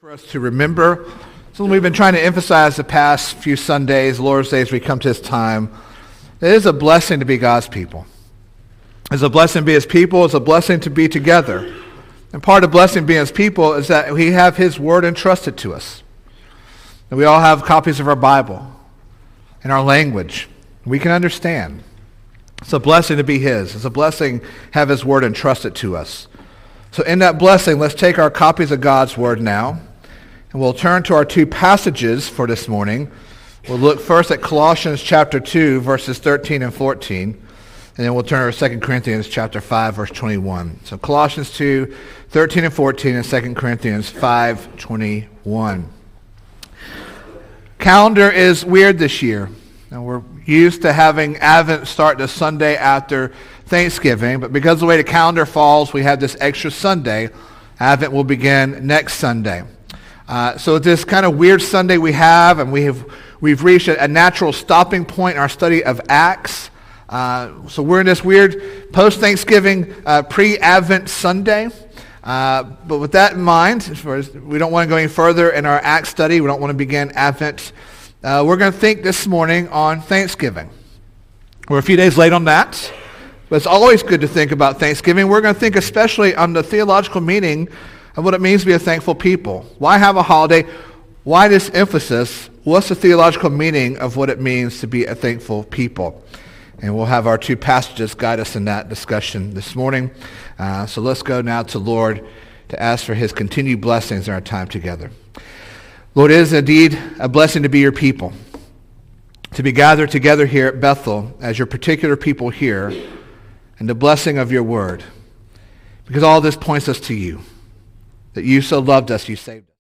For us to remember, something we've been trying to emphasize the past few Sundays, Lord's Days, we come to this time. It is a blessing to be God's people. It's a blessing to be His people. It's a blessing to be together. And part of blessing being His people is that we have His Word entrusted to us. And we all have copies of our Bible in our language. We can understand. It's a blessing to be His. It's a blessing to have His Word entrusted to us. So in that blessing, let's take our copies of God's Word now. And we'll turn to our two passages for this morning. We'll look first at Colossians chapter 2, verses 13 and 14. And then we'll turn to 2 Corinthians chapter 5, verse 21. So Colossians 2, 13 and 14, and 2 Corinthians 5, 21. Calendar is weird this year. And we're used to having Advent start the Sunday after Thanksgiving. But because of the way the calendar falls, we have this extra Sunday. Advent will begin next Sunday. So this kind of weird Sunday we have, and we've reached a natural stopping point in our study of Acts. So we're in this weird post-Thanksgiving pre-Advent Sunday. But with that in mind, we don't want to go any further in our Acts study. We don't want to begin Advent. We're going to think this morning on Thanksgiving. We're a few days late on that, but it's always good to think about Thanksgiving. We're going to think especially on the theological meaning of what it means to be a thankful people. Why have a holiday? Why this emphasis? What's the theological meaning of what it means to be a thankful people? And we'll have our two passages guide us in that discussion this morning. So let's go now to Lord to ask for His continued blessings in our time together. Lord, it is indeed a blessing to be your people, to be gathered together here at Bethel as your particular people here, and the blessing of your word. Because all this points us to you. That you so loved us, you saved us.